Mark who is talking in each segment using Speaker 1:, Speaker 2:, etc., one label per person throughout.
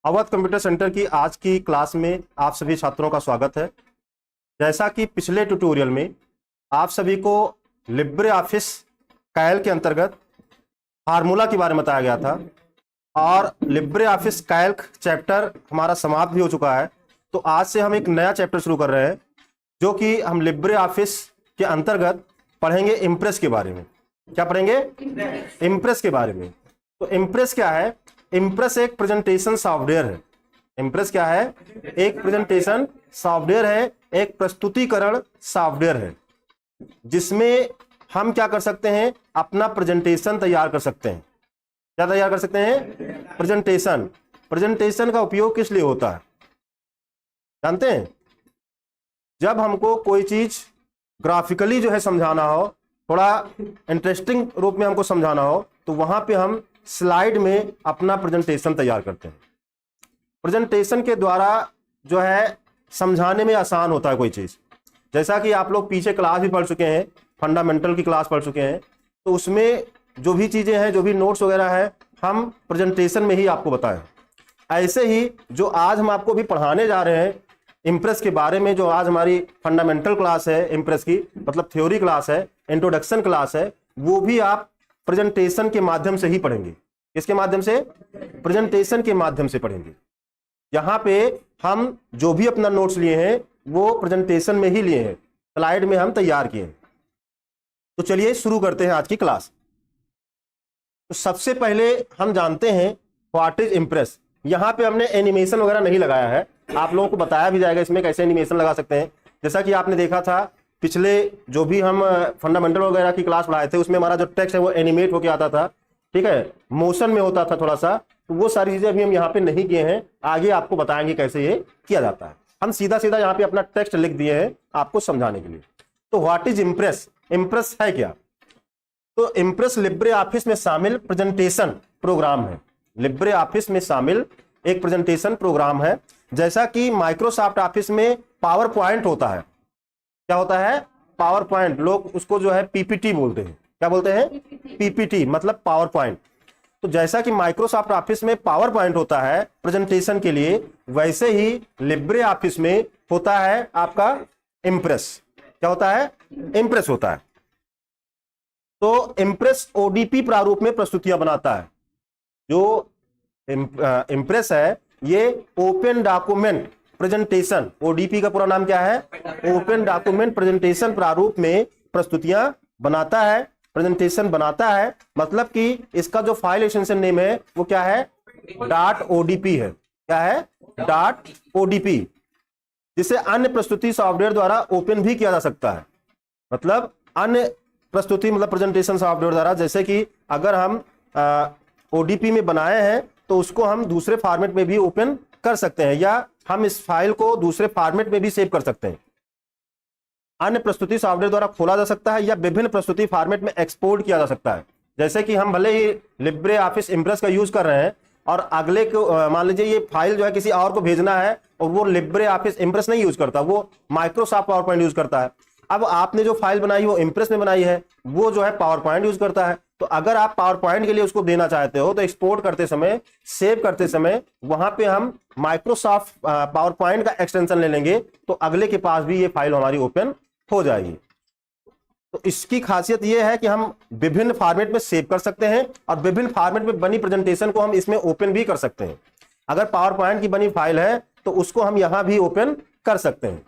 Speaker 1: Awadh computer centre की आज की क्लास में आप सभी छात्रों का स्वागत है। जैसा कि पिछले ट्यूटोरियल में आप सभी को लिब्रे ऑफिस कैल्क के अंतर्गत फार्मूला के बारे में बताया गया था और लिब्रे ऑफिस कैल्क चैप्टर हमारा समाप्त भी हो चुका है। तो आज से हम एक नया चैप्टर शुरू कर रहे हैं जो कि हम लिब्रे ऑफिस के अंतर्गत पढ़ेंगे इम्प्रेस के बारे में। क्या पढ़ेंगे? इम्प्रेस के बारे में। तो इम्प्रेस क्या है? इम्प्रेस एक प्रेजेंटेशन सॉफ्टवेयर है। इम्प्रेस क्या है? एक प्रेजेंटेशन सॉफ्टवेयर है, एक प्रस्तुतिकरण सॉफ्टवेयर है जिसमें हम क्या कर सकते हैं? अपना प्रेजेंटेशन तैयार कर सकते हैं। क्या तैयार कर सकते हैं? प्रेजेंटेशन। प्रेजेंटेशन का उपयोग किस लिए होता है जानते हैं? जब हमको कोई चीज ग्राफिकली जो है समझाना हो, थोड़ा इंटरेस्टिंग रूप में हमको समझाना हो, तो वहां पे हम स्लाइड में अपना प्रेजेंटेशन तैयार करते हैं। प्रेजेंटेशन के द्वारा जो है समझाने में आसान होता है कोई चीज। जैसा कि आप लोग पीछे क्लास भी पढ़ चुके हैं, फंडामेंटल की क्लास पढ़ चुके हैं, तो उसमें जो भी चीजें हैं, जो भी नोट्स वगैरह है, हम प्रेजेंटेशन में ही आपको बताएं। ऐसे ही जो आज हम आपको भी पढ़ाने जा रहे हैं इम्प्रेस के बारे में, जो आज हमारी फंडामेंटल क्लास है इम्प्रेस की, मतलब थ्योरी क्लास है, इंट्रोडक्शन क्लास है, वो भी आप प्रेजेंटेशन के माध्यम से ही पढ़ेंगे। किसके माध्यम से? प्रेजेंटेशन के माध्यम से पढ़ेंगे। यहां पे हम जो भी अपना नोट्स लिए हैं वो प्रेजेंटेशन में ही लिए हैं, स्लाइड में हम तैयार किए हैं। तो चलिए शुरू करते हैं आज की क्लास। तो सबसे पहले हम जानते हैं व्हाट इज इम्प्रेस। यहां पे हमने एनिमेशन वगैरह नहीं लगाया है, आप लोगों को बताया भी जाएगा इसमें कैसे एनिमेशन लगा सकते हैं। जैसा कि आपने देखा था पिछले जो भी हम फंडामेंटल वगैरह की क्लास पढ़ाए थे, उसमें हमारा जो टेक्स्ट है वो एनिमेट होकर आता था, ठीक है, मोशन में होता था थोड़ा सा। तो वो सारी चीजें अभी हम यहाँ पे नहीं किए हैं, आगे आपको बताएंगे कैसे ये किया जाता है। हम सीधा सीधा यहाँ पे अपना टेक्स्ट लिख दिए हैं आपको समझाने के लिए। तो व्हाट इज इम्प्रेस? इम्प्रेस है क्या? तो इम्प्रेस लिब्रे ऑफिस में शामिल प्रेजेंटेशन प्रोग्राम है। लिब्रे ऑफिस में शामिल एक प्रेजेंटेशन प्रोग्राम है। जैसा कि माइक्रोसॉफ्ट ऑफिस में पावर पॉइंट होता है। क्या होता है? Power point. लोग उसको जो है पीपीटी बोलते हैं। क्या बोलते हैं? पीपीटी मतलब पावर पॉइंट। तो जैसा कि माइक्रोसॉफ्ट ऑफिस में पावर पॉइंट होता है प्रेजेंटेशन के लिए, वैसे ही लिब्रे ऑफिस में होता है आपका इम्प्रेस। क्या होता है? इम्प्रेस होता है। तो इम्प्रेस ओडीपी प्रारूप में प्रस्तुतियां बनाता है। जो इम्प्रेस है ये ओपन डॉक्यूमेंट प्रेजेंटेशन, ओडीपी का पूरा नाम क्या है? ओपन डॉक्यूमेंट प्रेजेंटेशन प्रारूप में प्रस्तुतियां बनाता है, प्रेजेंटेशन बनाता है। मतलब कि इसका जो फाइल एक्सटेंशन नेम है वो क्या है? .odp है। क्या है? .odp, जिसे अन्य प्रस्तुति सॉफ्टवेयर द्वारा ओपन भी किया जा सकता है। मतलब अन्य प्रस्तुति मतलब प्रेजेंटेशन सॉफ्टवेयर द्वारा, जैसे कि अगर हम ओडीपी में बनाए हैं तो उसको हम दूसरे फॉर्मेट में भी ओपन कर सकते हैं, या हम इस फाइल को दूसरे फॉर्मेट में भी सेव कर सकते हैं। अन्य प्रस्तुति सॉफ्टवेयर द्वारा खोला जा सकता है या विभिन्न प्रस्तुति फॉर्मेट में एक्सपोर्ट किया जा सकता है। जैसे कि हम भले ही लिब्रे ऑफिस इम्प्रेस का यूज कर रहे हैं और अगले को मान लीजिए ये फाइल जो है किसी और को भेजना है और वो लिब्रे ऑफिस इम्प्रेस नहीं यूज करता, वो माइक्रोसॉफ्ट पावर पॉइंट यूज करता है। अब आपने जो फाइल बनाई वो इम्प्रेस में बनाई है, वो जो है पावर पॉइंट यूज करता है। तो अगर आप पावर पॉइंट के लिए उसको देना चाहते हो तो एक्सपोर्ट करते समय, सेव करते समय वहां पे हम माइक्रोसॉफ्ट पावर पॉइंट का एक्सटेंशन ले लेंगे, तो अगले के पास भी ये फाइल हमारी ओपन हो जाएगी। तो इसकी खासियत ये है कि हम विभिन्न फॉर्मेट में सेव कर सकते हैं और विभिन्न फॉर्मेट में बनी प्रेजेंटेशन को हम इसमें ओपन भी कर सकते हैं। अगर पावर पॉइंट की बनी फाइल है तो उसको हम यहां भी ओपन कर सकते हैं।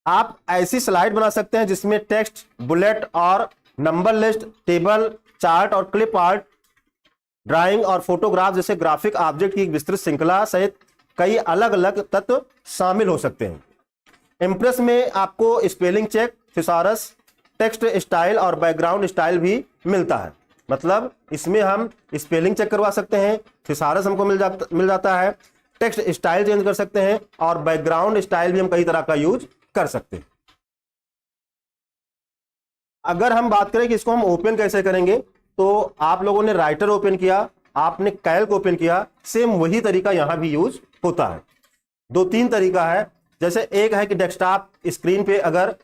Speaker 1: आप ऐसी स्लाइड बना सकते हैं जिसमें टेक्स्ट, बुलेट और नंबर लिस्ट, टेबल, चार्ट और क्लिप आर्ट, ड्राइंग और फोटोग्राफ जैसे ग्राफिक ऑब्जेक्ट की विस्तृत श्रृंखला सहित कई अलग अलग तत्व शामिल हो सकते हैं। इम्प्रेस में आपको spelling check, thesaurus, text style और बैकग्राउंड स्टाइल भी मिलता है। मतलब इसमें हम स्पेलिंग चेक करवा सकते हैं, थिसॉरस हमको मिल जाता है, टेक्स्ट स्टाइल चेंज कर सकते हैं और बैकग्राउंड स्टाइल भी हम कई तरह का यूज कर सकते हैं। अगर हम बात करें कि इसको हम ओपन कैसे करेंगे, तो आप लोगों ने राइटर ओपन किया, आपने कैल्क ओपन किया, सेम वही तरीका यहां भी यूज होता है। दो तीन तरीका है। जैसे एक है कि डेस्कटॉप स्क्रीन पे अगर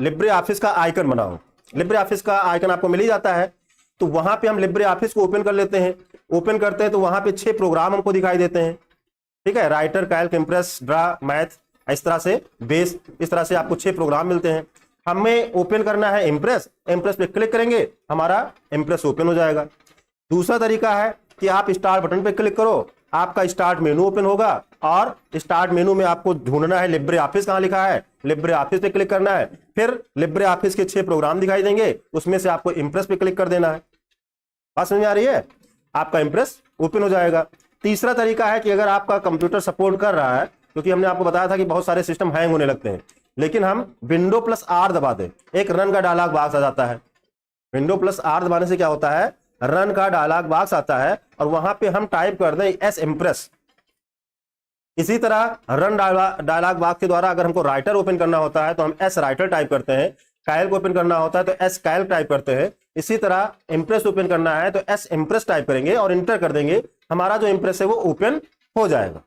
Speaker 1: लिब्रे ऑफिस का आइकन बना हो, लिब्रे ऑफिस का आइकन आपको मिल ही जाता है, तो वहां पे हम लिब्रे ऑफिस को ओपन कर लेते हैं। ओपन करते हैं तो वहां पे 6 प्रोग्राम हमको दिखाई देते हैं। ठीक है, writer, Calc, Impress, draw, math, इस तरह से बेस, इस तरह से आपको 6 प्रोग्राम मिलते हैं। हमें ओपन करना है इंप्रेस, इंप्रेस पे क्लिक करेंगे, हमारा इंप्रेस ओपन हो जाएगा। दूसरा तरीका है कि आप स्टार्ट बटन पे क्लिक करो, आपका स्टार्ट मेनू ओपन होगा और स्टार्ट मेनू में आपको ढूंढना है लिब्रे ऑफिस कहां लिखा है, लिब्रे ऑफिस पे क्लिक करना है, फिर लिब्रे ऑफिस के 6 प्रोग्राम दिखाई देंगे, उसमें से आपको इंप्रेस पे क्लिक कर देना है। बात समझ में आ रही है? आपका इंप्रेस ओपन हो जाएगा। तीसरा तरीका है कि अगर आपका कंप्यूटर सपोर्ट कर रहा है, क्योंकि हमने आपको बताया था कि बहुत सारे सिस्टम हैंग होने लगते हैं, लेकिन हम विंडो प्लस आर दबा दें, एक रन का डायलॉग बॉक्स आ जाता है। विंडो प्लस आर दबाने से क्या होता है, रन का डायलॉग बॉक्स आता है और वहां पे हम टाइप कर दें एस इंप्रेस। इसी तरह रन डायलॉग बॉक्स के द्वारा अगर हमको राइटर ओपन करना होता है तो हम एस राइटर टाइप करते हैं, कैल्क ओपन करना होता है तो एस कैल्क टाइप करते हैं। इसी तरह इंप्रेस ओपन करना है तो एस इंप्रेस टाइप करेंगे और इंटर कर देंगे, हमारा जो इंप्रेस है वो ओपन हो जाएगा।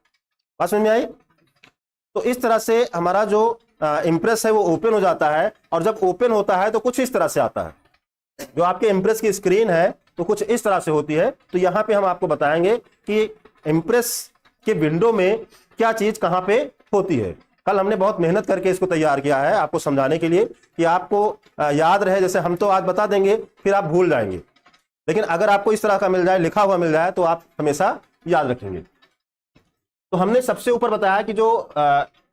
Speaker 1: बात समझ में आई? तो इस तरह से हमारा जो इंप्रेस है वो ओपन हो जाता है, और जब ओपन होता है तो कुछ इस तरह से आता है। जो आपके इंप्रेस की स्क्रीन है तो कुछ इस तरह से होती है। तो यहां पे हम आपको बताएंगे कि इंप्रेस के विंडो में क्या चीज कहां पे होती है। कल हमने बहुत मेहनत करके इसको तैयार किया है आपको समझाने के लिए कि आपको याद रहे। जैसे हम तो आज बता देंगे फिर आप भूल जाएंगे, लेकिन अगर आपको इस तरह का मिल जाए, लिखा हुआ मिल जाए, तो आप हमेशा याद रखेंगे। तो हमने सबसे ऊपर बताया कि जो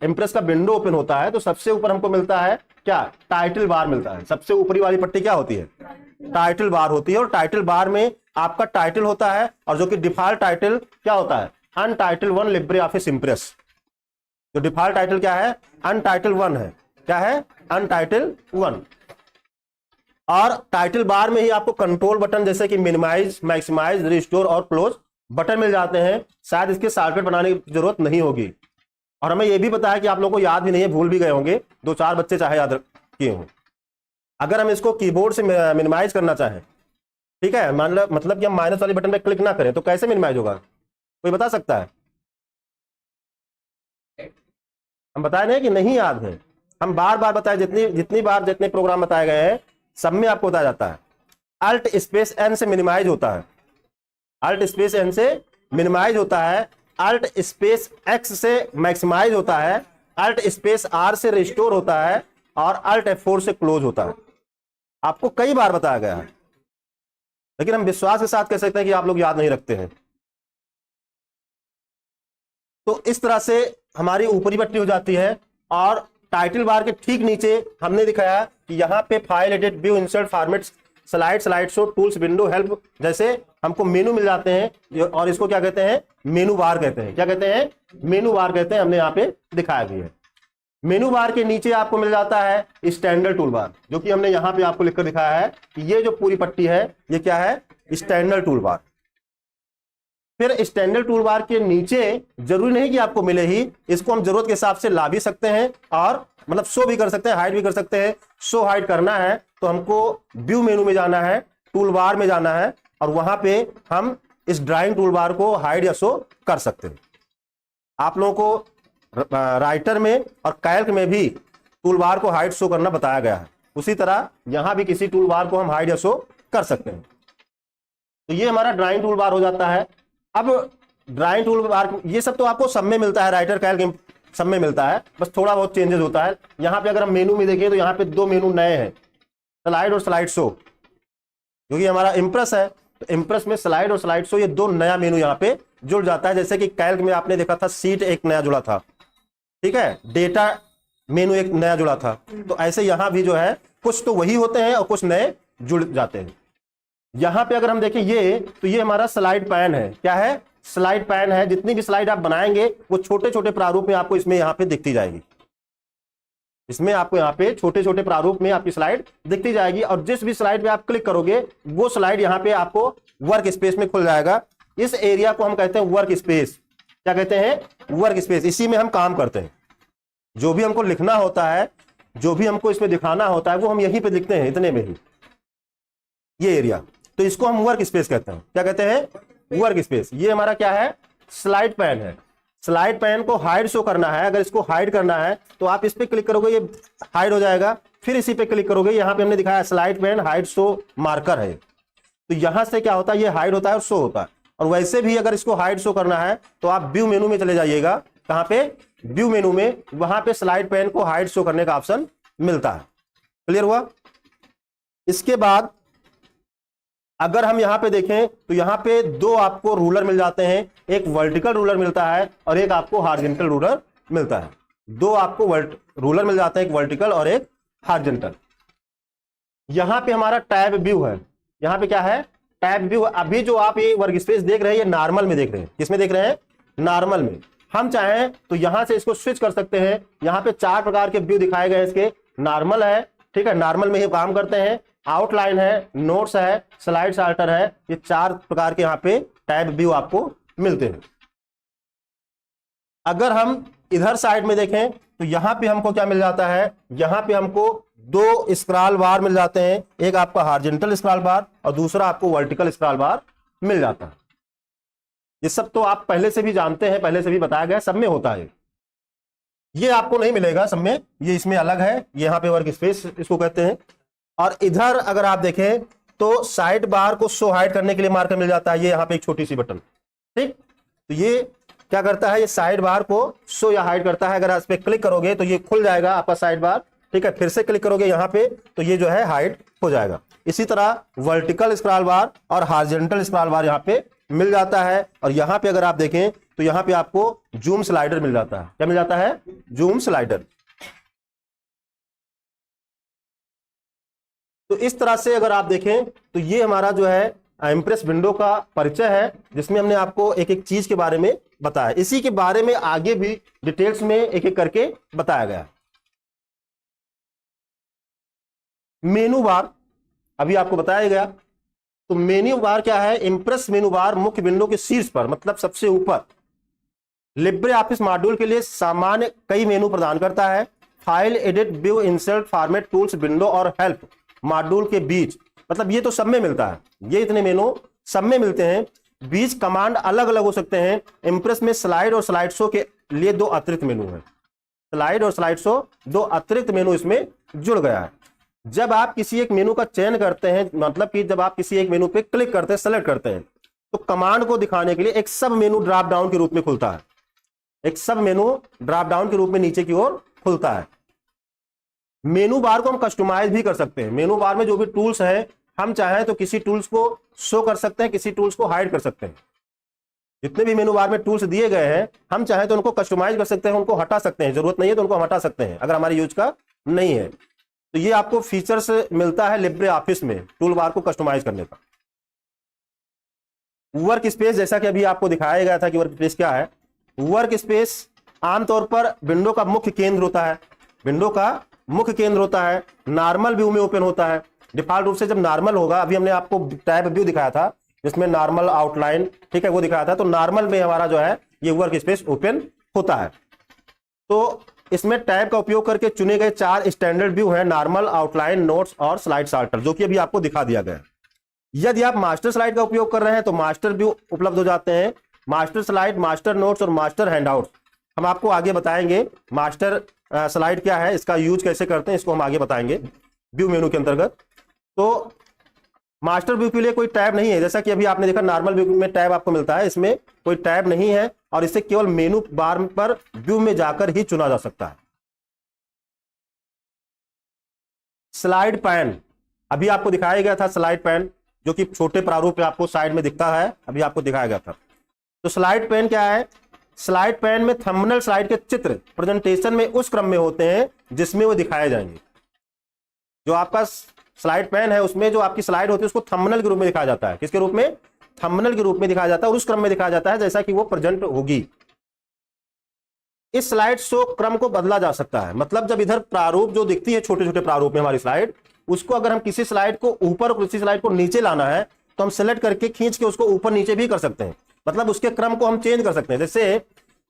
Speaker 1: इंप्रेस का विंडो ओपन होता है तो सबसे ऊपर हमको मिलता है क्या, टाइटल बार मिलता है। सबसे ऊपरी वाली पट्टी क्या होती है, टाइटल बार होती है। और टाइटल बार में आपका टाइटल होता है, और जो कि डिफॉल्ट टाइटल क्या होता है, अनटाइटल 1 लिब्रे ऑफिस इंप्रेस। जो डिफॉल्ट टाइटल क्या है, अनटाइटल 1 है। क्या है, अनटाइटल 1। और टाइटल बार में ही आपको कंट्रोल बटन जैसे कि मिनिमाइज, मैक्सिमाइज, रिस्टोर और क्लोज बटन मिल जाते हैं। शायद इसके शॉर्टकट बनाने की जरूरत नहीं होगी। और हमें यह भी पता है कि आप लोगों को याद भी नहीं है, भूल भी गए होंगे, 2-4 बच्चे चाहे याद किए हों। अगर हम इसको कीबोर्ड से मिनिमाइज करना चाहें, ठीक है, मतलब कि हम माइनस वाले बटन पे क्लिक ना करें, तो कैसे मिनिमाइज होगा, कोई बता सकता है? हम बताए नहीं कि नहीं याद है, हम बार बार बताए, जितने प्रोग्राम बताए गए हैं सब में आपको बताया जाता है। अल्ट स्पेस एन से मिनिमाइज होता है, अल्ट स्पेस एन से मिनिमाइज होता है, अल्ट स्पेस एक्स से मैक्सिमाइज होता है, अल्ट स्पेस आर से रिस्टोर होता है, और अल्ट F4 से क्लोज होता है। आपको कई बार बताया गया है, लेकिन हम विश्वास के साथ कह सकते हैं कि आप लोग याद नहीं रखते हैं। तो इस तरह से हमारी ऊपरी पट्टी हो जाती है। और टाइटल बार के ठीक नीचे हमने दिखाया कि यहां पे file, edit, view, insert, format, slide show, tools, window, help जैसे हमको मेनू मिल जाते हैं। और इसको क्या कहते हैं, मेनू बार कहते हैं। क्या कहते हैं, मेनू बार कहते हैं। हमने यहाँ पे दिखाया भी है। मेनू बार के नीचे आपको मिल जाता है स्टैंडर्ड टूल बार, जो कि हमने यहां पे आपको लिखकर दिखाया है कि ये जो पूरी पट्टी है ये क्या है, स्टैंडर्ड टूल बार। फिर स्टैंडर्ड टूल बार के नीचे जरूरी नहीं कि आपको मिले ही, इसको हम जरूरत के हिसाब से ला भी सकते हैं, और मतलब शो भी कर सकते हैं, हाइड भी कर सकते हैं। शो हाइड करना है तो हमको व्यू मेनू में जाना है, टूल बार में जाना है, और वहां पे हम इस ड्राइंग टूल बार को हाइड या शो कर सकते हैं। आप लोगों को राइटर में और कैल्क में भी टूल बार को हाइड शो करना बताया गया है। उसी तरह यहां भी किसी टूल बार को हम हाइड या शो कर सकते हैं। तो ये हमारा ड्राइंग टूल बार हो जाता है। अब ड्राइंग टूल बार ये सब तो आपको सब में मिलता है, राइटर, कैल्क सब में मिलता है, बस थोड़ा बहुत चेंजेस होता है। यहाँ पे अगर हम मेनू में देखें तो यहाँ पे 2 मेनू नए हैं, स्लाइड और स्लाइड शो। क्योंकि हमारा इंप्रेस है तो इंप्रेस में स्लाइड और स्लाइड शो, ये 2 नया मेनू यहाँ पे जुड़ जाता है। जैसे कि कैल्क में आपने देखा था सीट एक नया जुड़ा था, ठीक है, डेटा मेनू एक नया जुड़ा था। तो ऐसे यहां भी जो है कुछ तो वही होते हैं और कुछ नए जुड़ जाते हैं। यहां पे अगर हम देखें ये, तो ये हमारा स्लाइड पैन है। क्या है, स्लाइड पैन है। जितनी भी स्लाइड आप बनाएंगे वो छोटे छोटे प्रारूप में आपको इसमें यहाँ पे दिखती जाएगी। इसमें आपको यहाँ पे छोटे छोटे प्रारूप में आपकी स्लाइड दिखती जाएगी, और जिस भी स्लाइड पे आप क्लिक करोगे वो स्लाइड यहाँ पे आपको वर्क स्पेस में खुल जाएगा। इस एरिया को हम कहते हैं वर्क स्पेस। क्या कहते हैं, वर्क स्पेस। इसी में हम काम करते हैं। जो भी हमको लिखना होता है, जो भी हमको इसमें दिखाना होता है, वो हम यहीं पे लिखते हैं, इतने में ही, ये एरिया। तो इसको हम वर्क स्पेस कहते हैं। क्या कहते हैं, वर्क स्पेस। ये हमारा क्या है, स्लाइड पैन है। स्लाइड पैन को हाइड शो करना है। अगर इसको हाइड करना है तो आप इस पे क्लिक करोगे, ये हाइड हो जाएगा। फिर इसी पे क्लिक करोगे, यहां पे हमने दिखाया slide pan hide show marker है। तो यहां से क्या होता है, ये हाइड होता है और शो होता है। और वैसे भी अगर इसको हाइड शो करना है तो आप व्यू मेनू में चले जाइएगा। कहां पे? व्यू मेनू में, वहां पे स्लाइड पैन को हाइड शो करने का ऑप्शन मिलता है। क्लियर हुआ? इसके बाद अगर हम यहां पे देखें तो यहां पे दो आपको रूलर मिल जाते हैं, एक वर्टिकल रूलर मिलता है और एक आपको हॉरिजॉन्टल रूलर मिलता है। दो आपको रूलर मिल जाते हैं, एक वर्टिकल और एक हॉरिजॉन्टल। यहां पे हमारा टैब व्यू है, यहां पे क्या है? Tab view. अभी जो आप ये वर्क स्पेस देख रहे हैं ये नॉर्मल में देख रहे हैं। किसमें देख रहे हैं? नॉर्मल में। हम चाहें तो यहां से इसको स्विच कर सकते हैं। यहां पे 4 प्रकार के व्यू दिखाए गए हैं इसके। नॉर्मल है, ठीक है, नॉर्मल में ही काम करते हैं। आउटलाइन है, नोट्स है, स्लाइड सॉर्टर है, ये 4 प्रकार के यहां पे टैब व्यू आपको मिलते हैं। अगर हम इधर साइड में देखें तो यहां पे हमको क्या मिल जाता है? यहां पे हमको 2 स्क्रॉल बार मिल जाते हैं, एक आपका हॉरिजॉन्टल स्क्रॉल बार और दूसरा आपको वर्टिकल स्क्रॉल बार मिल जाता है। ये सब तो आप पहले से भी जानते हैं, पहले से भी बताया गया, सब में होता है। ये आपको नहीं मिलेगा सब में, ये इसमें अलग है, यहाँ पे वर्क स्पेस इसको कहते हैं। और इधर अगर आप देखें तो साइड बार को शो हाइड करने के लिए मार्कर मिल जाता है, ये यहाँ पे एक छोटी सी बटन, ठीक। तो ये क्या करता है? ये साइड बार को शो या हाइड करता है। अगर आप इस पे क्लिक करोगे तो ये खुल जाएगा आपका साइड बार, ठीक है। फिर से क्लिक करोगे यहाँ पे तो ये जो है हाइड हो जाएगा। इसी तरह वर्टिकल स्क्रॉल बार और हॉरिजॉन्टल स्क्रॉल बार यहाँ पे मिल जाता है। और यहाँ पे अगर आप देखें तो यहाँ पे आपको जूम स्लाइडर मिल जाता है। क्या मिल जाता है? Zoom slider. तो इस तरह से अगर आप देखें तो ये हमारा जो है इंप्रेस विंडो का परिचय है, जिसमें हमने आपको एक एक चीज के बारे में बताया। इसी के बारे में आगे भी डिटेल्स में एक एक करके बताया गया। मेनू बार अभी आपको बताया गया। तो मेन्यू बार क्या है? इंप्रेस मेनू बार मुख्य विंडो के शीर्ष पर, मतलब सबसे ऊपर, लिब्रे ऑफिस मॉड्यूल के लिए सामान्य कई मेनू प्रदान करता है। File, edit, view, insert, format, tools, window और हेल्प मॉड्यूल के बीच, मतलब ये तो सब में मिलता है, ये इतने मेनू सब में मिलते हैं। बीच कमांड अलग अलग हो सकते हैं। इंप्रेस में स्लाइड और स्लाइड शो के लिए 2 अतिरिक्त मेनू है। स्लाइड और स्लाइड शो 2 अतिरिक्त मेनू इसमें जुड़ गया है। जब आप किसी एक मेनू का चयन करते हैं, मतलब कि जब आप किसी एक मेनू पे क्लिक करते हैं, सेलेक्ट करते हैं, तो कमांड को दिखाने के लिए एक सब मेनू ड्रॉप डाउन के रूप में खुलता है। एक सब मेनू ड्रॉप डाउन के रूप में नीचे की ओर खुलता है। मेनू बार को हम कस्टमाइज भी कर सकते हैं। मेनू बार में जो भी टूल्स है, हम चाहें तो किसी टूल्स को शो कर सकते हैं, किसी टूल्स को हाइड कर सकते हैं। जितने भी मेनू बार में टूल्स दिए गए हैं, हम चाहें तो उनको कस्टमाइज कर सकते हैं, उनको हटा सकते हैं, जरूरत नहीं है तो उनको हटा सकते हैं अगर हमारे यूज का नहीं है। तो ये आपको फीचर्स मिलता है लिब्रे ऑफिस में टूल बार को कस्टमाइज करने का। वर्क स्पेस, जैसा कि अभी आपको दिखाया गया था कि वर्क स्पेस क्या है। वर्क स्पेस आमतौर पर विंडो का मुख्य केंद्र होता है, विंडो का मुख्य केंद्र होता है। नॉर्मल व्यू में ओपन होता है। डिफॉल्ट रूप से जब नॉर्मल होगा, अभी हमने आपको टैब व्यू दिखाया था जिसमें नॉर्मल, आउटलाइन, ठीक है, वो दिखाया था। तो नॉर्मल में हमारा जो है ये वर्क स्पेस ओपन होता है। तो इसमें टैब का उपयोग करके चुने गए 4 स्टैंडर्ड व्यू हैं, नॉर्मल, आउटलाइन, नोट्स और स्लाइड सॉर्टर, जो कि अभी आपको दिखा दिया गया है। यदि आप मास्टर स्लाइड का उपयोग कर रहे हैं तो मास्टर व्यू उपलब्ध हो जाते हैं। मास्टर स्लाइड, मास्टर नोट्स और मास्टर हैंडआउट्स हम आपको आगे बताएंगे। मास्टर स्लाइड क्या है, इसका यूज कैसे करते हैं, इसको हम आगे बताएंगे व्यू मेनू के अंतर्गत। तो मास्टर व्यू के लिए कोई टैब नहीं है, जैसा कि अभी आपने देखा नॉर्मल व्यू में टैब आपको मिलता है, इसमें कोई टैब नहीं है और इसे केवल मेनू बार पर व्यू में जाकर ही चुना जा सकता है। स्लाइड पैन अभी आपको दिखाया गया था, स्लाइड पैन जो कि छोटे प्रारूप में आपको साइड में दिखता है, अभी आपको दिखाया गया था। तो स्लाइड पैन क्या है? स्लाइड पैन में थंबनेल स्लाइड के चित्र प्रेजेंटेशन में उस क्रम में होते हैं जिसमें वो दिखाए जाएंगे। जो आपका स्लाइड पैन है उसमें जो आपकी स्लाइड होती है उसको थंबनेल के रूप में दिखाया जाता है। किसके रूप में? थंबनेल के रूप में दिखाया जाता है और उस क्रम में दिखाया जाता है जैसा कि वो प्रेजेंट होगी। इस स्लाइड शो क्रम को बदला जा सकता है, मतलब जब इधर प्रारूप जो दिखती है छोटे छोटे प्रारूप में हमारी स्लाइड, उसको अगर हम किसी स्लाइड को ऊपर और किसी स्लाइड को नीचे लाना है तो हम सेलेक्ट करके खींच के उसको ऊपर नीचे भी कर सकते हैं। मतलब उसके क्रम को हम चेंज कर सकते हैं। जैसे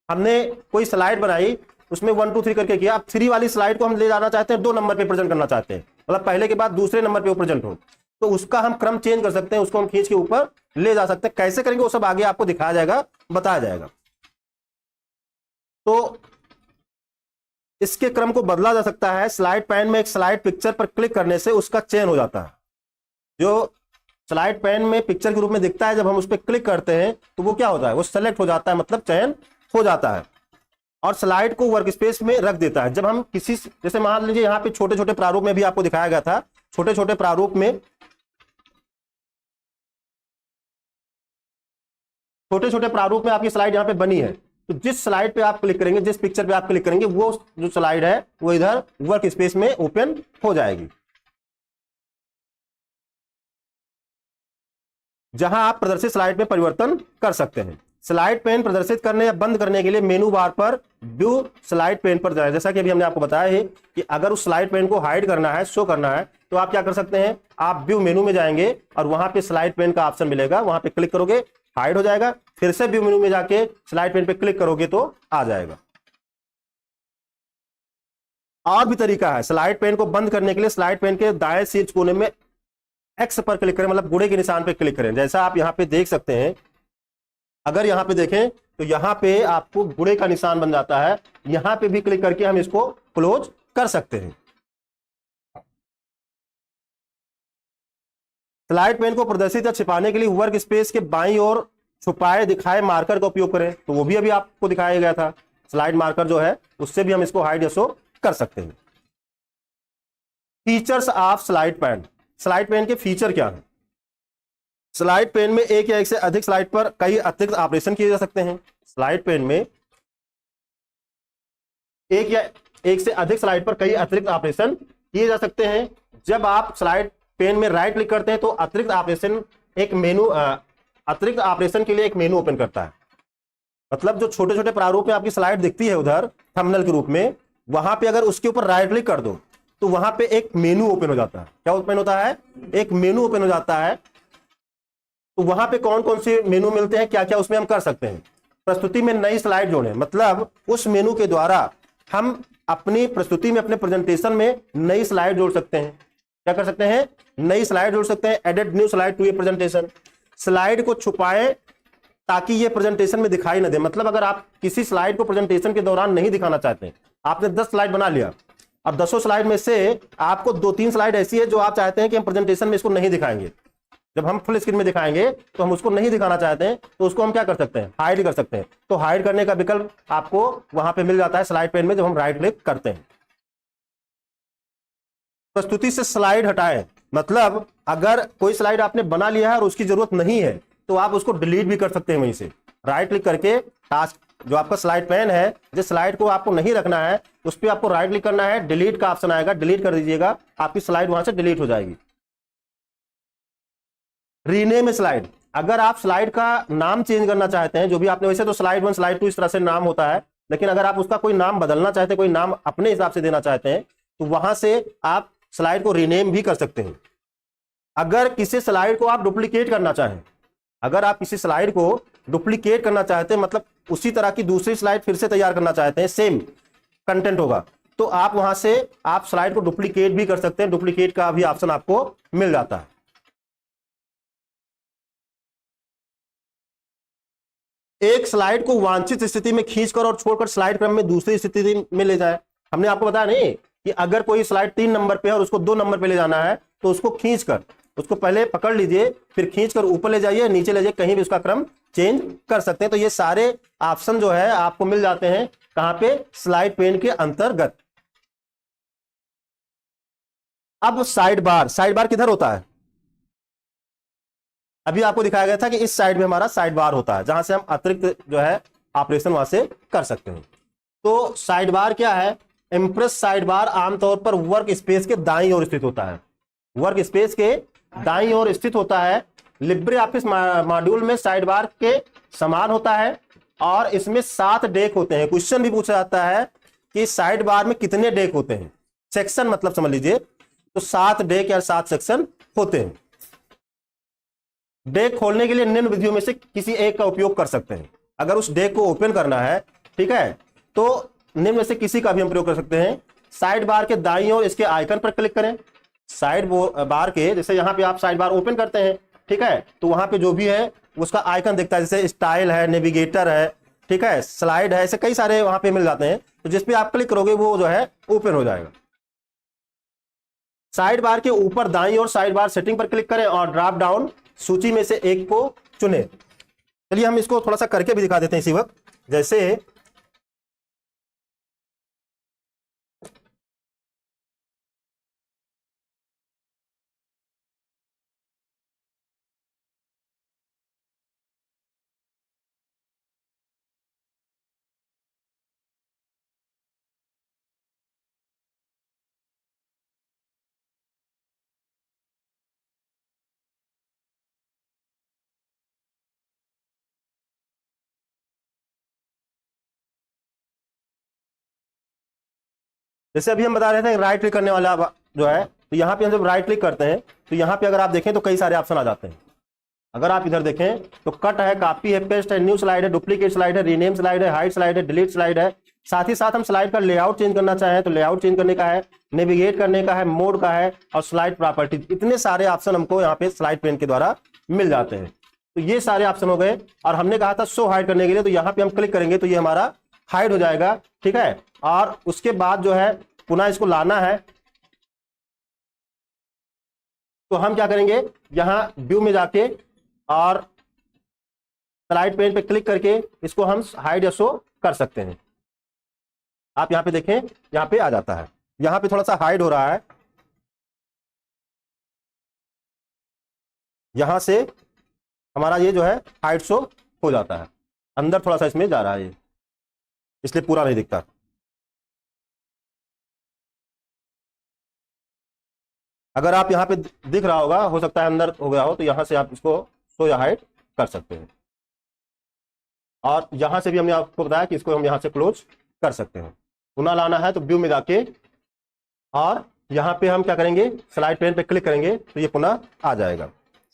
Speaker 1: हमने कोई स्लाइड बनाई, उसमें 1 2 3 करके किया, अब 3 वाली स्लाइड को हम ले जाना चाहते हैं, 2 नंबर पे प्रेजेंट करना चाहते हैं, मतलब पहले के बाद दूसरे नंबर पे वो प्रेजेंट हो, तो उसका हम क्रम चेंज कर सकते हैं, उसको हम खींच के ऊपर ले जा सकते हैं। कैसे करेंगे वो सब आगे आपको दिखाया जाएगा, बताया जाएगा। तो इसके क्रम को बदला जा सकता है। स्लाइड पैन में एक स्लाइड पिक्चर पर क्लिक करने से उसका चयन हो जाता है। जो स्लाइड पैन में पिक्चर के रूप में दिखता है, जब हम उस पर क्लिक करते हैं तो वो क्या होता है, वो सेलेक्ट हो जाता है, मतलब चयन हो जाता है और स्लाइड को वर्क स्पेस में रख देता है। जब हम किसी, जैसे मान लीजिए यहाँ पे छोटे छोटे प्रारूप में भी आपको दिखाया गया था, छोटे छोटे प्रारूप में, छोटे छोटे प्रारूप में आपकी स्लाइड यहाँ पे बनी है, तो जिस स्लाइड पे आप क्लिक करेंगे, जिस पिक्चर पे आप क्लिक करेंगे, वो जो स्लाइड है वो इधर वर्क स्पेस में ओपन हो जाएगी, जहां आप प्रदर्शित स्लाइड में परिवर्तन कर सकते हैं। स्लाइड पेन प्रदर्शित करने या बंद करने के लिए मेनू बार पर व्यू स्लाइड पेन पर जाएं। जैसा कि अभी हमने आपको बताया है कि अगर उस स्लाइड पेन को हाइड करना है, शो करना है, तो आप क्या कर सकते हैं, आप व्यू मेनू में जाएंगे और वहां पे स्लाइड पेन का ऑप्शन मिलेगा, वहां पे क्लिक करोगे, हाइड हो जाएगा, फिर से व्यू मेनू में जाके स्लाइड पेन पे क्लिक करोगे तो आ जाएगा। और भी तरीका है स्लाइड पेन को बंद करने के लिए। स्लाइड पेन के दाएं शीर्ष कोने में एक्स पर क्लिक करें, मतलब गुणे के निशान पे क्लिक करें। जैसा आप यहां पे देख सकते हैं, अगर यहां पे देखें तो यहां पे आपको गुणे का निशान बन जाता है, यहां पे भी क्लिक करके हम इसको क्लोज कर सकते हैं। स्लाइड पेन को प्रदर्शित या छिपाने के लिए वर्क स्पेस के बाईं ओर छुपाए दिखाए मार्कर का उपयोग करें, तो वो भी अभी आपको दिखाया गया था, स्लाइड मार्कर जो है, उससे भी हम इसको हाइड या शो कर सकते हैं। Features of slide pane. Slide pane के फीचर क्या है? स्लाइड पेन में एक या एक से अधिक स्लाइड पर कई अतिरिक्त ऑपरेशन किए जा सकते हैं। स्लाइड पेन में एक या एक से अधिक स्लाइड पर कई अतिरिक्त ऑपरेशन किए जा सकते हैं। जब आप स्लाइड पेन में राइट क्लिक करते हैं तो अतिरिक्त ऑपरेशन एक मेनू, अतिरिक्त ऑपरेशन के लिए एक मेनू ओपन करता है। मतलब जो छोटे छोटे प्रारूप में आपकी स्लाइड दिखती है उधर थंबनेल के रूप में, वहां पे अगर उसके ऊपर राइट क्लिक कर दो तो वहां पे एक मेनू ओपन हो जाता है। क्या ओपन होता है? एक मेनू ओपन हो जाता है। तो वहां पे कौन कौन से मेनू मिलते हैं, क्या क्या उसमें हम कर सकते हैं? प्रस्तुति में नई स्लाइड जोड़ें, मतलब उस मेनू के द्वारा हम अपनी प्रस्तुति में, अपने प्रेजेंटेशन में नई स्लाइड जोड़ सकते हैं। क्या कर सकते हैं? नई स्लाइड जोड़ सकते हैं। Edit new slide to a presentation. Slide को छुपाए ताकि ये प्रेजेंटेशन में दिखाई न दे। मतलब अगर आप किसी स्लाइड को प्रेजेंटेशन के दौरान नहीं दिखाना चाहते, आपने 10 स्लाइड बना लिया, अब 10 स्लाइड में से आपको 2-3 स्लाइड ऐसी है जो आप चाहते हैं कि हम प्रेजेंटेशन में इसको नहीं दिखाएंगे, जब हम फुल स्क्रीन में दिखाएंगे तो हम उसको नहीं दिखाना चाहते हैं, तो उसको हम क्या कर सकते हैं? हाइड कर सकते हैं। तो हाइड करने का विकल्प आपको वहां पे मिल जाता है स्लाइड पेन में, जब हम राइट क्लिक करते हैं। प्रस्तुति से स्लाइड हटाएं, मतलब अगर कोई स्लाइड आपने बना लिया है और उसकी जरूरत नहीं है तो आप उसको डिलीट भी कर सकते हैं। वहीं से राइट क्लिक करके टास्क जो आपका स्लाइड पेन है, जिस स्लाइड को आपको नहीं रखना है उस पर आपको राइट क्लिक करना है, डिलीट का ऑप्शन आएगा, डिलीट कर दीजिएगा, आपकी स्लाइड वहां से डिलीट हो जाएगी। Rename slide. अगर आप स्लाइड का नाम चेंज करना चाहते हैं, जो भी आपने, वैसे तो स्लाइड 1 स्लाइड 2 इस तरह से नाम होता है, लेकिन अगर आप उसका कोई नाम बदलना चाहते हैं, कोई नाम अपने हिसाब से देना चाहते हैं, तो वहां से आप स्लाइड को रीनेम भी कर सकते हैं। अगर किसी स्लाइड को आप डुप्लीकेट करना चाहें, अगर आप किसी स्लाइड को डुप्लीकेट करना चाहते हैं, मतलब उसी तरह की दूसरी स्लाइड फिर से तैयार करना चाहते हैं, सेम कंटेंट होगा, तो आप वहां से आप स्लाइड को डुप्लीकेट भी कर सकते हैं। डुप्लीकेट का भी ऑप्शन आपको मिल जाता है। एक स्लाइड को वांछित स्थिति में खींचकर और छोड़कर स्लाइड क्रम में दूसरी स्थिति में ले जाए। हमने आपको बताया नहीं कि अगर कोई स्लाइड 3 नंबर पे है और उसको 2 नंबर पे ले जाना है, तो उसको खींचकर, उसको पहले पकड़ लीजिए, फिर खींचकर ऊपर ले जाइए, नीचे ले जाइए, कहीं भी उसका क्रम चेंज कर सकते हैं। तो ये सारे ऑप्शन जो है आपको मिल जाते हैं कहां पे? स्लाइड पेन के अंतर्गत। अब साइड बार। साइड बार किधर होता है? अभी आपको दिखाया गया था कि इस साइड में हमारा साइड बार होता है, जहां से हम अतिरिक्त जो है ऑपरेशन वहां से कर सकते हैं। तो साइड बार क्या है? इंप्रेस साइड बार आमतौर पर वर्क स्पेस के दाईं ओर स्थित होता है। वर्क स्पेस के दाईं ओर स्थित होता है। लिब्रे ऑफिस मॉड्यूल में साइड बार के समान होता है और इसमें 7 डेक होते हैं। क्वेश्चन भी पूछा जाता है कि साइड बार में कितने डेक होते हैं? सेक्शन मतलब समझ लीजिए, तो 7 डेक या 7 सेक्शन होते हैं। डेक खोलने के लिए निम्न विधियों में से किसी एक का उपयोग कर सकते हैं। अगर उस डेक को ओपन करना है, ठीक है, तो निम्न में से किसी का भी हम प्रयोग कर सकते हैं। साइड बार के दाईं ओर इसके आइकन पर क्लिक करें। साइड बार के, जैसे यहां पे आप साइड बार ओपन करते हैं, ठीक है, तो वहां पे जो भी है उसका आइकन दिखता है, जैसे स्टाइल है, नेविगेटर है, ठीक है, स्लाइड है, ऐसे कई सारे वहां पे मिल जाते हैं। तो जिस पे आप क्लिक करोगे वो जो है ओपन हो जाएगा। साइड बार के ऊपर दाईं ओर साइड बार सेटिंग पर क्लिक करें और ड्रॉप डाउन सूची में से एक को चुनें। चलिए हम इसको थोड़ा सा करके भी दिखा देते हैं इसी वक्त। जैसे जैसे अभी हम बता रहे थे राइट क्लिक करने वाला जो है, तो यहाँ पे हम जब राइट क्लिक करते हैं तो यहाँ पे अगर आप देखें तो कई सारे ऑप्शन आ जाते हैं। अगर आप इधर देखें तो कट है, कॉपी है, पेस्ट है, न्यू स्लाइड है, डुप्लीकेट स्लाइड है, रीनेम स्लाइड है, हाइड स्लाइड है, डिलीट स्लाइड है। साथ ही साथ हम स्लाइड का लेआउट चेंज करना चाहें तो लेआउट चेंज करने का है, नेविगेट करने का है, मोड का है और स्लाइड प्रॉपर्टी। इतने सारे ऑप्शन हमको यहाँ पे स्लाइड पेन के द्वारा मिल जाते हैं। तो ये सारे ऑप्शन हो गए। और हमने कहा था शो हाइड करने के लिए, तो यहाँ पे हम क्लिक करेंगे तो ये हमारा हाइड हो जाएगा। ठीक है, और उसके बाद जो है पुनः इसको लाना है तो हम क्या करेंगे, यहां व्यू में जाके और स्लाइड पेन पे क्लिक करके इसको हम हाइड या शो कर सकते हैं। आप यहां पे देखें, यहां पे आ जाता है। यहां पे थोड़ा सा हाइड हो रहा है, यहां से हमारा ये जो है हाइड शो हो जाता है। अंदर थोड़ा सा इसमें जा रहा है ये, इसलिए पूरा नहीं दिखता। अगर आप यहाँ पे दिख रहा होगा, हो सकता है अंदर हो गया हो, तो यहां से आप इसको शो या हाइड कर सकते हैं। और यहां से भी हमने आपको बताया कि इसको हम यहां से क्लोज कर सकते हैं। पुनः लाना है तो व्यू में जाके और यहां पे हम क्या करेंगे, स्लाइड पेन पे क्लिक करेंगे तो ये पुनः आ जाएगा।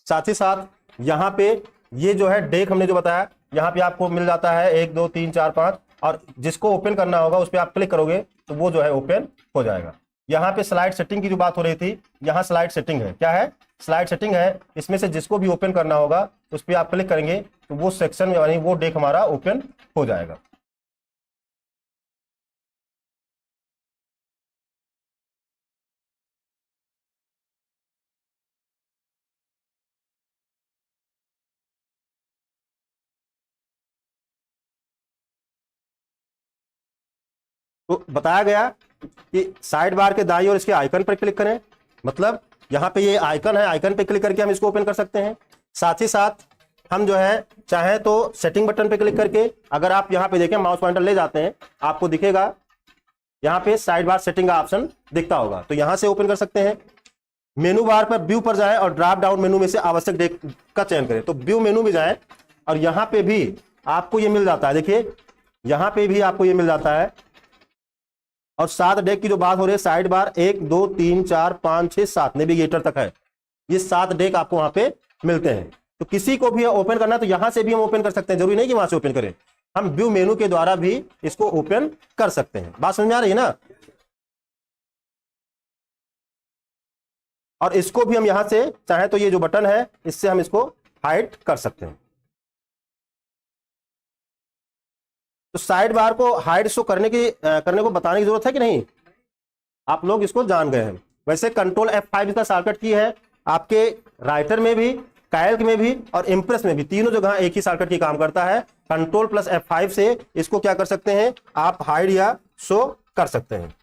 Speaker 1: साथ ही साथ यहाँ पे ये जो है डेक हमने जो बताया, यहाँ पे आपको मिल जाता है 1 2 3 4 5, और जिसको ओपन करना होगा उस पर आप क्लिक करोगे तो वो जो है ओपन हो जाएगा। यहाँ पे स्लाइड सेटिंग की जो बात हो रही थी, यहाँ स्लाइड सेटिंग है। क्या है, स्लाइड सेटिंग है। इसमें से जिसको भी ओपन करना होगा उस पर आप क्लिक करेंगे तो वो सेक्शन यानी वो डेक हमारा ओपन हो जाएगा। तो बताया गया कि साइड बार के दाईं ओर इसके आइकन पर क्लिक करें, मतलब यहाँ पे ये आइकन है, आइकन पे क्लिक करके हम इसको ओपन कर सकते हैं। साथ ही साथ हम जो है चाहे तो सेटिंग बटन पे क्लिक करके, अगर आप यहाँ पे देखें माउस पॉइंटर ले जाते हैं, आपको दिखेगा यहाँ पे साइड बार सेटिंग का ऑप्शन दिखता होगा, तो यहाँ से ओपन कर सकते हैं। मेनू बार पर व्यू पर जाएं और ड्रॉप डाउन मेनू में से आवश्यक डेक का चयन करें। तो व्यू मेनू में जाएं और यहाँ पे भी आपको ये मिल जाता है। देखिए यहाँ पे भी आपको ये मिल जाता है। और 7 डेक की जो बात हो रही है, साइड बार 1 2 3 4 5 6 7 नेविगेटर तक है, ये 7 डेक आपको वहां पे मिलते हैं। तो किसी को भी ओपन करना है तो यहां से भी हम ओपन कर सकते हैं, जरूरी नहीं कि वहां से ओपन करें, हम व्यू मेनू के द्वारा भी इसको ओपन कर सकते हैं। बात समझ में आ रही है ना। और इसको भी हम यहां से चाहे तो ये जो बटन है इससे हम इसको हाइड कर सकते हैं। तो साइड बार को हाइड शो करने को बताने की जरूरत है कि नहीं, आप लोग इसको जान गए हैं। वैसे कंट्रोल F5 इसका शॉर्टकट की है। आपके राइटर में भी, कैल्क में भी और इंप्रेस में भी, तीनों जगह एक ही शॉर्टकट की काम करता है। कंट्रोल प्लस F5 से इसको क्या कर सकते हैं, आप हाइड या शो कर सकते हैं।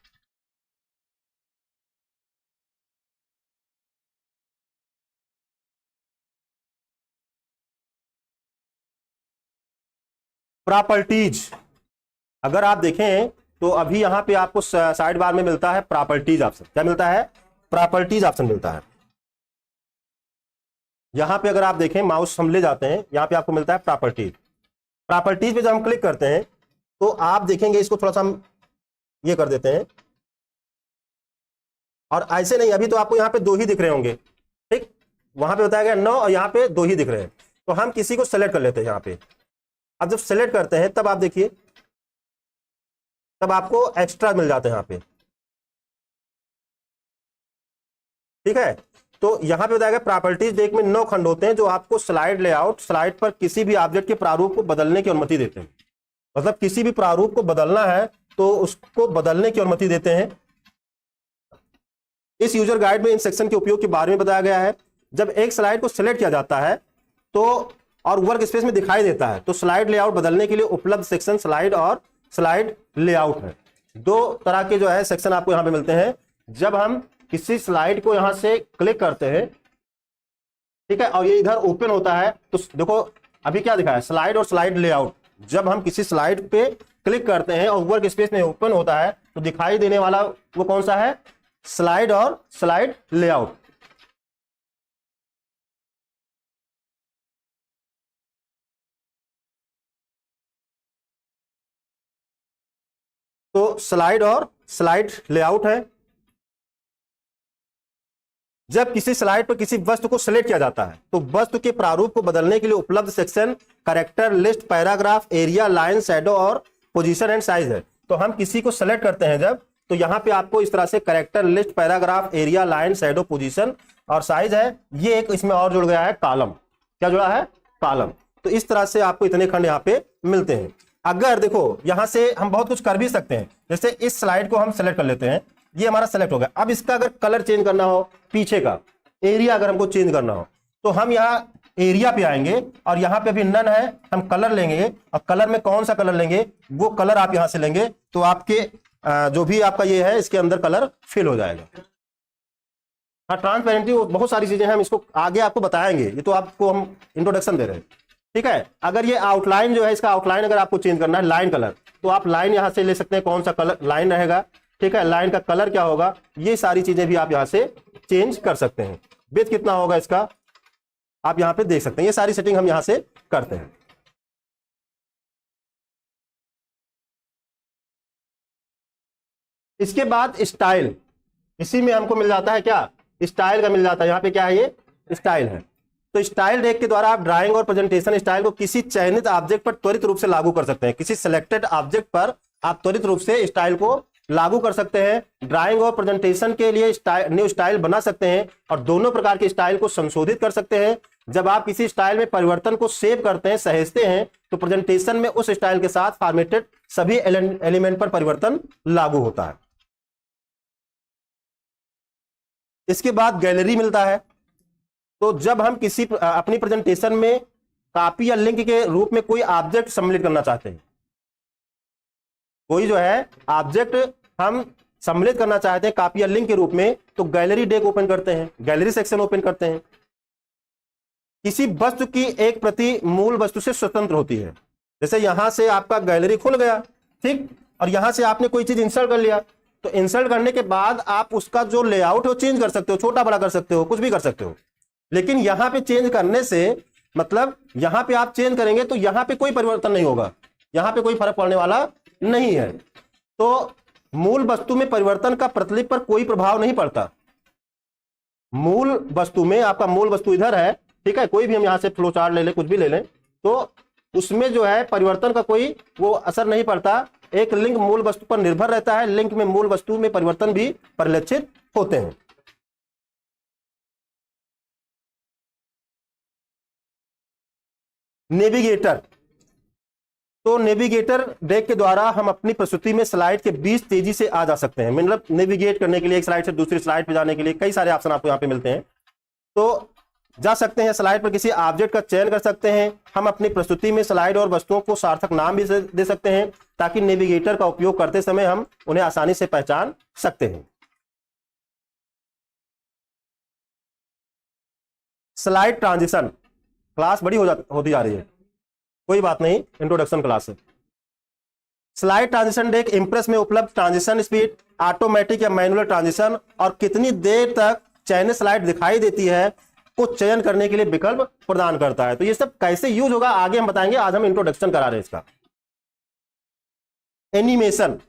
Speaker 1: प्रॉपर्टीज अगर आप देखें तो अभी यहां पे आपको साइड बार में मिलता है प्रॉपर्टीज ऑप्शन। क्या मिलता है, प्रॉपर्टीज ऑप्शन मिलता है। यहां पे अगर आप देखें माउस हम ले जाते हैं, यहां पे आपको मिलता है प्रॉपर्टीज। प्रॉपर्टीज पे जब हम क्लिक करते हैं तो आप देखेंगे, इसको थोड़ा सा हम ये कर देते हैं, और ऐसे नहीं, अभी तो आपको यहां पे 2 ही दिख रहे होंगे, ठीक, वहां पे बताया गया 9 और यहां पे 2 ही दिख रहे हैं। तो हम किसी को सेलेक्ट कर लेते हैं यहां पे। अब जब सेलेक्ट करते हैं तब आप देखिए, तब आपको एक्स्ट्रा मिल जाते हैं यहां पे, ठीक है। तो यहां पे बताया गया प्रॉपर्टीज डेक में 9 खंड होते हैं जो आपको स्लाइड लेआउट, स्लाइड पर किसी भी ऑब्जेक्ट के प्रारूप को बदलने की अनुमति देते हैं। मतलब किसी भी प्रारूप को बदलना है तो उसको बदलने की अनुमति देते हैं। इस यूजर गाइड में इन सेक्शन के उपयोग के बारे में बताया गया है। जब एक स्लाइड को सिलेक्ट किया जाता है तो और वर्क स्पेस में दिखाई देता है तो स्लाइड लेआउट बदलने के लिए उपलब्ध सेक्शन स्लाइड और स्लाइड लेआउट है। दो तरह के जो है सेक्शन आपको यहां पे मिलते हैं। जब हम किसी स्लाइड को यहां से क्लिक करते हैं, ठीक है, और ये इधर ओपन होता है तो देखो अभी क्या दिखा है, स्लाइड और स्लाइड लेआउट। जब हम किसी स्लाइड पे क्लिक करते हैं और वर्क स्पेस में ओपन होता है तो दिखाई देने वाला वो कौन सा है, स्लाइड और स्लाइड लेआउट। तो स्लाइड और स्लाइड लेआउट है। जब किसी स्लाइड पर किसी वस्तु को सिलेक्ट किया जाता है तो वस्तु के प्रारूप को बदलने के लिए उपलब्ध section character list paragraph area line shadow और पोजीशन एंड साइज है। तो हम किसी को सेलेक्ट करते हैं जब, तो यहां पे आपको इस तरह से character list paragraph area line shadow position और साइज है। ये एक इसमें और जुड़ गया है कॉलम। क्या जुड़ा है, कॉलम। तो इस तरह से आपको इतने खंड यहाँ पे मिलते हैं। अगर देखो यहां से हम बहुत कुछ कर भी सकते हैं, जैसे इस स्लाइड को हम सेलेक्ट कर लेते हैं, ये हमारा सेलेक्ट हो गया। अब इसका अगर कलर चेंज करना हो, पीछे का एरिया अगर हमको चेंज करना हो तो हम यहाँ एरिया पे आएंगे और यहाँ पे अभी नन है, हम कलर लेंगे और कलर में कौन सा कलर लेंगे वो कलर आप यहां से लेंगे तो आपके जो भी आपका ये है इसके अंदर कलर फिल हो जाएगा। हाँ, ट्रांसपेरेंटली बहुत सारी चीजें हैं, हम इसको आगे आपको बताएंगे, ये तो आपको हम इंट्रोडक्शन दे रहे हैं, ठीक है। अगर ये आउटलाइन जो है, इसका आउटलाइन अगर आपको चेंज करना है, लाइन कलर, तो आप लाइन यहां से ले सकते हैं, कौन सा कलर लाइन रहेगा, ठीक है, लाइन का कलर क्या होगा, ये सारी चीजें भी आप यहां से चेंज कर सकते हैं। विड्थ कितना होगा इसका आप यहां पे देख सकते हैं, ये सारी सेटिंग हम यहां से करते हैं। इसके बाद स्टाइल, इसी में हमको मिल जाता है क्या, स्टाइल का मिल जाता है। यहां पे क्या है, ये स्टाइल है। तो स्टाइल डेक के द्वारा आप ड्राइंग और प्रेजेंटेशन स्टाइल को किसी चयनित ऑब्जेक्ट पर त्वरित रूप से लागू कर सकते हैं। किसी सिलेक्टेड ऑब्जेक्ट पर आप त्वरित रूप से स्टाइल को लागू कर सकते हैं। ड्राइंग और प्रेजेंटेशन के लिए न्यू स्टाइल बना सकते हैं और दोनों प्रकार के स्टाइल को संशोधित कर सकते हैं। जब आप किसी स्टाइल में परिवर्तन को सेव करते हैं, सहेजते हैं, तो प्रेजेंटेशन में उस स्टाइल के साथ फॉर्मेटेड सभी एलिमेंट पर परिवर्तन लागू होता है। इसके बाद गैलरी मिलता है। तो जब हम किसी अपनी प्रेजेंटेशन में कॉपी या लिंक के रूप में कोई ऑब्जेक्ट सम्मिलित करना चाहते हैं, कोई जो है ऑब्जेक्ट हम सम्मिलित करना चाहते हैं कॉपी या लिंक के रूप में, तो गैलरी डेक ओपन करते हैं, गैलरी सेक्शन ओपन करते हैं। किसी वस्तु की एक प्रति मूल वस्तु से स्वतंत्र होती है। जैसे यहां से आपका गैलरी खुल गया, ठीक, और यहां से आपने कोई चीज इंसर्ट कर लिया, तो इंसर्ट करने के बाद आप उसका जो लेआउट है वो चेंज कर सकते हो, छोटा बड़ा कर सकते हो, कुछ भी कर सकते हो। लेकिन यहां पे चेंज करने से मतलब यहां पे आप चेंज करेंगे तो यहां पे कोई परिवर्तन नहीं होगा, यहां पे कोई फर्क पड़ने वाला नहीं है। तो मूल वस्तु में परिवर्तन का प्रतिलिपि पर कोई प्रभाव नहीं पड़ता। मूल वस्तु में आपका मूल वस्तु इधर है, ठीक है, कोई भी हम यहां से फ्लो चार्ट ले लें, कुछ भी ले लें, तो उसमें जो है परिवर्तन का कोई वो असर नहीं पड़ता। एक लिंक मूल वस्तु पर निर्भर रहता है, लिंक में मूल वस्तु में परिवर्तन भी परिलक्षित होते हैं। नेविगेटर, तो नेविगेटर डेक के द्वारा हम अपनी प्रस्तुति में स्लाइड के बीच तेजी से आ जा सकते हैं। मतलब नेविगेट करने के लिए एक स्लाइड से दूसरी स्लाइड पे जाने के लिए कई सारे ऑप्शन आपको यहाँ पे मिलते हैं, तो जा सकते हैं। स्लाइड पर किसी ऑब्जेक्ट का चयन कर सकते हैं। हम अपनी प्रस्तुति में स्लाइड और वस्तुओं को सार्थक नाम भी दे सकते हैं ताकि नेविगेटर का उपयोग करते समय हम उन्हें आसानी से पहचान सकते हैं। स्लाइड ट्रांजिशन, क्लास बड़ी होती जा रही है, कोई बात नहीं, इंट्रोडक्शन क्लास है। स्लाइड ट्रांजिशन डेक इंप्रेस में उपलब्ध ट्रांजिशन स्पीड, ऑटोमेटिक या मैनुअल ट्रांजिशन और कितनी देर तक चयनित स्लाइड दिखाई देती है को चयन करने के लिए विकल्प प्रदान करता है। तो ये सब कैसे यूज होगा आगे हम बताएंगे, आज हम इंट्रोडक्शन करा रहे हैं इसका। एनिमेशन,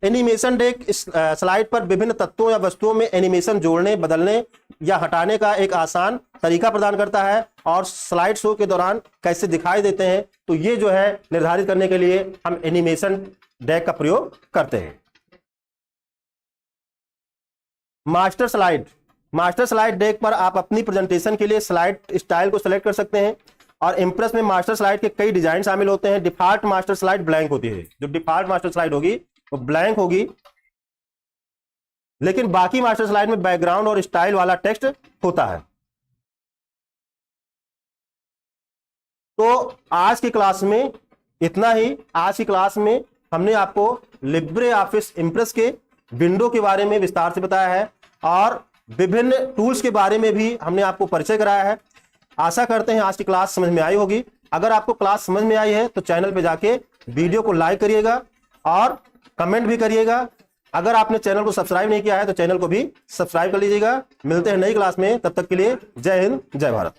Speaker 1: एनिमेशन डेक स्लाइड पर विभिन्न तत्वों या वस्तुओं में एनिमेशन जोड़ने, बदलने या हटाने का एक आसान तरीका प्रदान करता है और स्लाइड शो के दौरान कैसे दिखाई देते हैं, तो ये जो है निर्धारित करने के लिए हम एनिमेशन डेक का प्रयोग करते हैं। Master slide, master slide deck पर आप अपनी प्रेजेंटेशन के लिए स्लाइड स्टाइल को सिलेक्ट कर सकते हैं और इंप्रेस में मास्टर स्लाइड के कई डिजाइन शामिल होते हैं। डिफॉल्ट मास्टर स्लाइड ब्लैंक होती है, जो डिफॉल्ट मास्टर स्लाइड होगी वो ब्लैंक होगी। लेकिन बाकी मास्टर स्लाइड में बैकग्राउंड और स्टाइल वाला टेक्स्ट होता है। तो आज की क्लास में इतना ही। आज की क्लास में हमने आपको लिब्रे ऑफिस इंप्रेस के विंडो के बारे में विस्तार से बताया है और विभिन्न टूल्स के बारे में भी हमने आपको परिचय कराया है। आशा करते हैं आज की क्लास समझ में आई होगी। अगर आपको क्लास समझ में आई है तो चैनल पे जाके वीडियो को लाइक करिएगा और कमेंट भी करिएगा। अगर आपने चैनल को सब्सक्राइब नहीं किया है तो चैनल को भी सब्सक्राइब कर लीजिएगा। मिलते हैं नई क्लास में, तब तक के लिए जय हिंद, जय भारत।